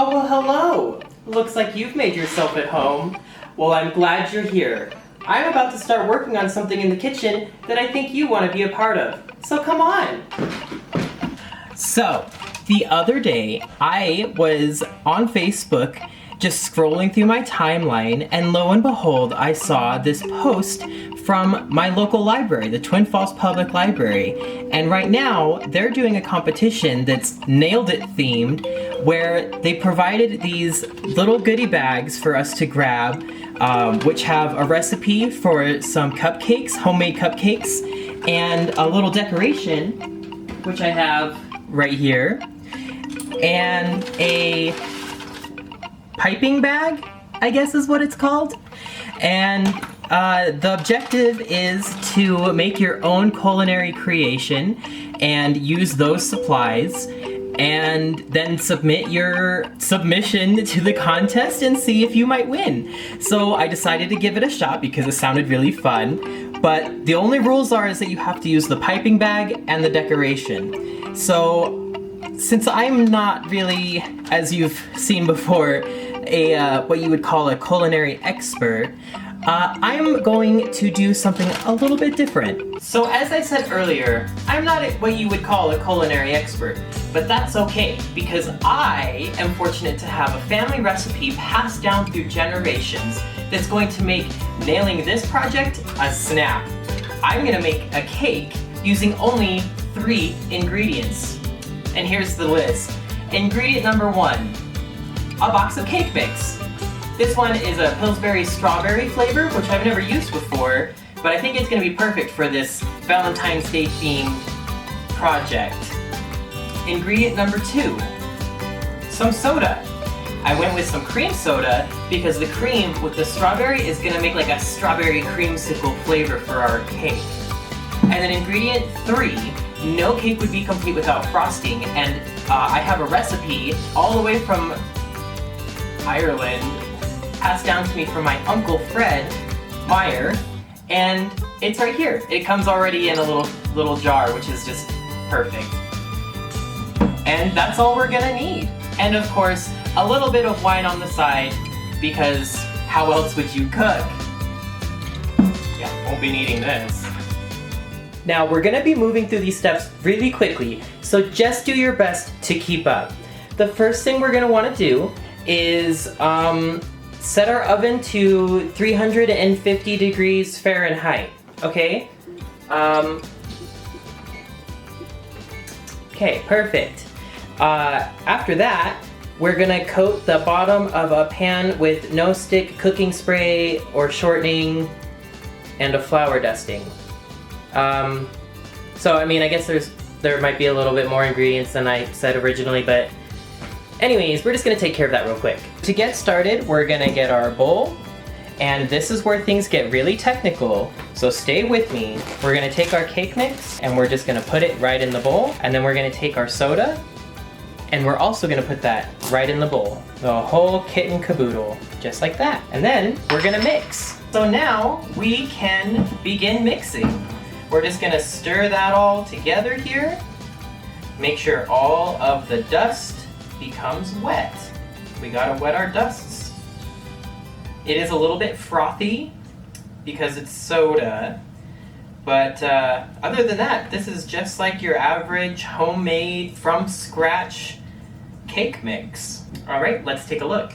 Oh, well, hello. Looks like you've made yourself at home. Well, I'm glad you're here. I'm about to start working on something in the kitchen that I think you want to be a part of. So come on. So, the other day, I was on Facebook just scrolling through my timeline, and lo and behold, I saw this post from my local library, the Twin Falls Public Library. And right now, they're doing a competition that's Nailed It themed, where they provided these little goodie bags for us to grab, which have a recipe for some cupcakes, homemade cupcakes, and a little decoration, which I have right here, and a piping bag, I guess is what it's called. And the objective is to make your own culinary creation and use those supplies, and then submit your submission to the contest and see if you might win. So I decided to give it a shot because it sounded really fun. But the only rules is that you have to use the piping bag and the decoration. So since I'm not really, as you've seen before, what you would call a culinary expert, I'm going to do something a little bit different. So as I said earlier, I'm not what you would call a culinary expert, but that's okay, because I am fortunate to have a family recipe passed down through generations that's going to make nailing this project a snap. I'm gonna make a cake using only 3 ingredients. And here's the list. Ingredient number 1, a box of cake mix. This one is a Pillsbury strawberry flavor, which I've never used before, but I think it's going to be perfect for this Valentine's Day themed project. Ingredient number 2, some soda. I went with some cream soda because the cream with the strawberry is going to make like a strawberry creamsicle flavor for our cake. And then ingredient 3, no cake would be complete without frosting, and I have a recipe all the way from Ireland, passed down to me from my Uncle Fred Meyer, and it's right here. It comes already in a little jar, which is just perfect. And that's all we're gonna need. And of course, a little bit of wine on the side, because how else would you cook? Yeah, won't be needing this. Now we're gonna be moving through these steps really quickly, so just do your best to keep up. The first thing we're gonna wanna do is set our oven to 350 degrees Fahrenheit, okay? Okay, perfect. After that, we're gonna coat the bottom of a pan with no stick cooking spray or shortening and a flour dusting. So I mean, I guess there might be a little bit more ingredients than I said originally, but anyways, we're just gonna take care of that real quick. To get started, we're gonna get our bowl, and this is where things get really technical, so stay with me. We're gonna take our cake mix, and we're just gonna put it right in the bowl, and then we're gonna take our soda, and we're also gonna put that right in the bowl. The whole kit and caboodle, just like that. And then we're gonna mix. So now we can begin mixing. We're just gonna stir that all together here. Make sure all of the dust becomes wet. We gotta wet our dusts. It is a little bit frothy because it's soda, but other than that, this is just like your average homemade from scratch cake mix. All right, let's take a look.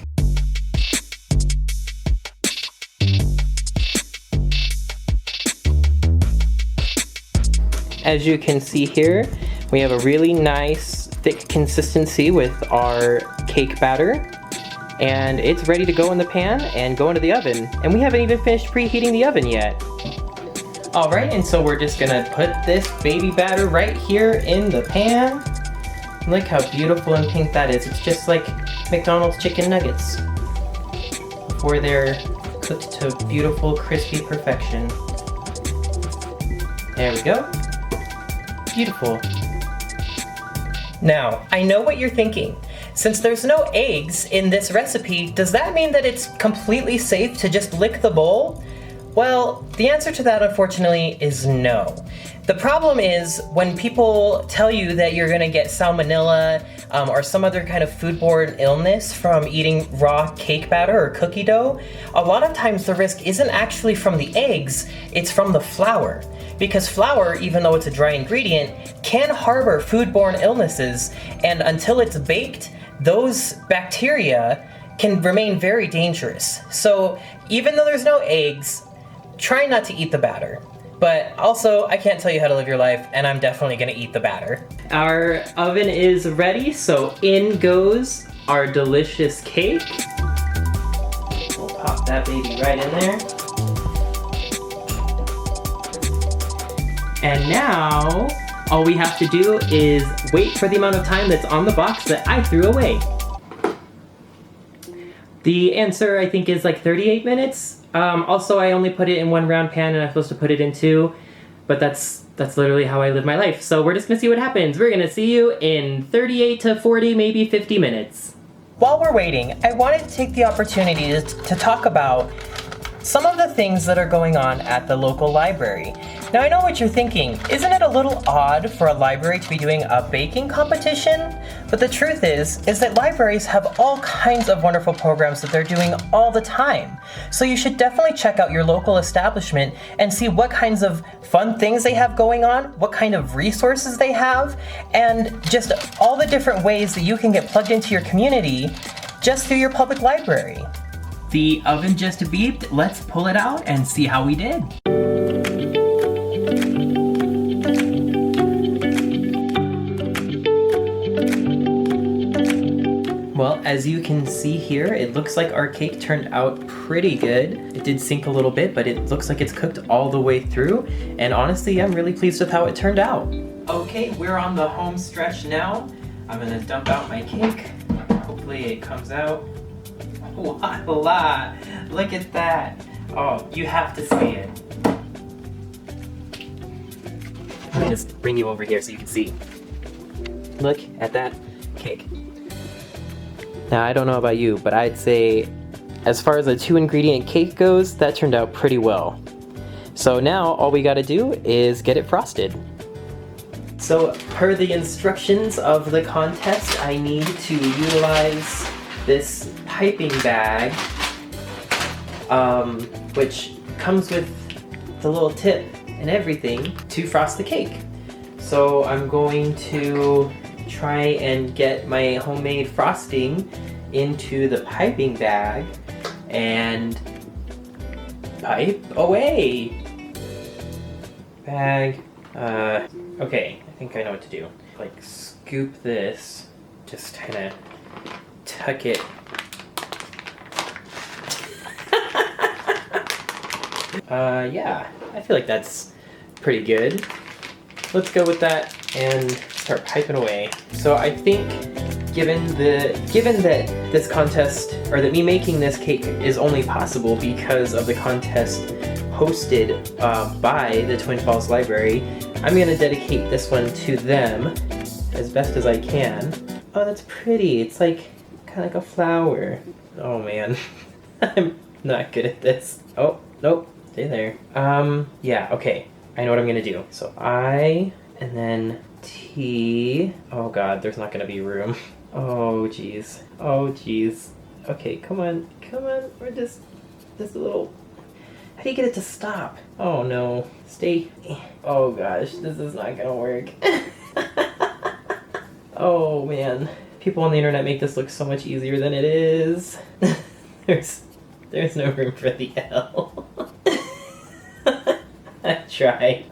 As you can see here, we have a really nice thick consistency with our cake batter, and it's ready to go in the pan and go into the oven. And we haven't even finished preheating the oven yet. All right, and so we're just gonna put this baby batter right here in the pan. Look how beautiful and pink that is. It's just like McDonald's chicken nuggets before they're cooked to beautiful, crispy perfection. There we go. Beautiful. Now, I know what you're thinking. Since there's no eggs in this recipe, does that mean that it's completely safe to just lick the bowl? Well, the answer to that, unfortunately, is no. The problem is when people tell you that you're gonna get salmonella or some other kind of foodborne illness from eating raw cake batter or cookie dough, a lot of times the risk isn't actually from the eggs, it's from the flour. Because flour, even though it's a dry ingredient, can harbor foodborne illnesses, and until it's baked, those bacteria can remain very dangerous. So even though there's no eggs, try not to eat the batter. But also, I can't tell you how to live your life, and I'm definitely gonna eat the batter. Our oven is ready, so in goes our delicious cake. We'll pop that baby right in there. And now, all we have to do is wait for the amount of time that's on the box that I threw away. The answer, I think, is like 38 minutes. Also, I only put it in one round pan and I'm supposed to put it in two, but that's literally how I live my life. So we're just gonna see what happens. We're gonna see you in 38 to 40, maybe 50 minutes. While we're waiting, I wanted to take the opportunity to talk about some of the things that are going on at the local library. Now I know what you're thinking, isn't it a little odd for a library to be doing a baking competition? But the truth is that libraries have all kinds of wonderful programs that they're doing all the time. So you should definitely check out your local establishment and see what kinds of fun things they have going on, what kind of resources they have, and just all the different ways that you can get plugged into your community just through your public library. The oven just beeped. Let's pull it out and see how we did. Well, as you can see here, it looks like our cake turned out pretty good. It did sink a little bit, but it looks like it's cooked all the way through. And honestly, I'm really pleased with how it turned out. Okay, we're on the home stretch now. I'm gonna dump out my cake. Hopefully it comes out. Voila! Look at that. Oh, you have to see it. Let me just bring you over here so you can see. Look at that cake. Now, I don't know about you, but I'd say as far as a 2-ingredient cake goes, that turned out pretty well. So now all we gotta do is get it frosted. So per the instructions of the contest, I need to utilize this piping bag, which comes with the little tip and everything to frost the cake. So I'm going to try and get my homemade frosting into the piping bag and pipe away. Bag, okay, I think I know what to do. Like scoop this, just kinda tuck it. Yeah, I feel like that's pretty good. Let's go with that and start piping away. So I think given that this contest, or that me making this cake is only possible because of the contest hosted by the Twin Falls Library, I'm gonna dedicate this one to them as best as I can. Oh, that's pretty. It's like kind of like a flower. Oh man, I'm not good at this. Oh, nope, stay there. Yeah, okay. I know what I'm gonna do. So I, and then T. Oh god, there's not gonna be room. Oh jeez. Oh jeez. Okay, come on, come on. We're just a little. How do you get it to stop? Oh no. Stay. Oh gosh, this is not gonna work. Oh man. People on the internet make this look so much easier than it is. There's no room for the L. Try.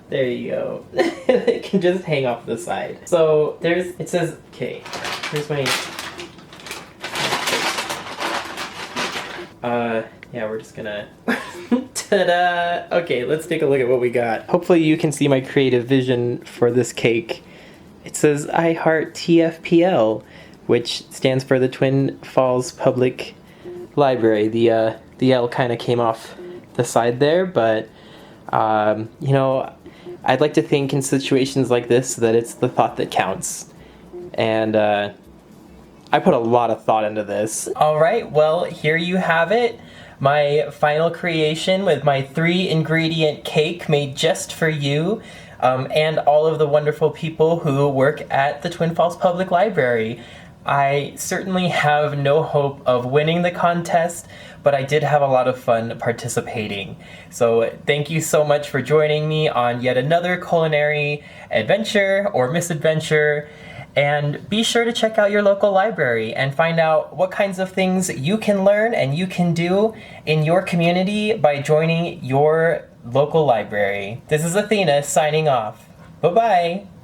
There you go. It can just hang off the side. So it says, okay, here's my, yeah, we're just gonna, ta-da! Okay, let's take a look at what we got. Hopefully you can see my creative vision for this cake. It says, I heart TFPL, which stands for the Twin Falls Public Library. The L kind of came off the side there, but you know, I'd like to think in situations like this that it's the thought that counts. And I put a lot of thought into this. Alright, well, here you have it. my final creation with my 3-ingredient cake made just for you, and all of the wonderful people who work at the Twin Falls Public Library. I certainly have no hope of winning the contest, but I did have a lot of fun participating. So thank you so much for joining me on yet another culinary adventure or misadventure. And be sure to check out your local library and find out what kinds of things you can learn and you can do in your community by joining your local library. This is Ethena signing off. Bye-bye.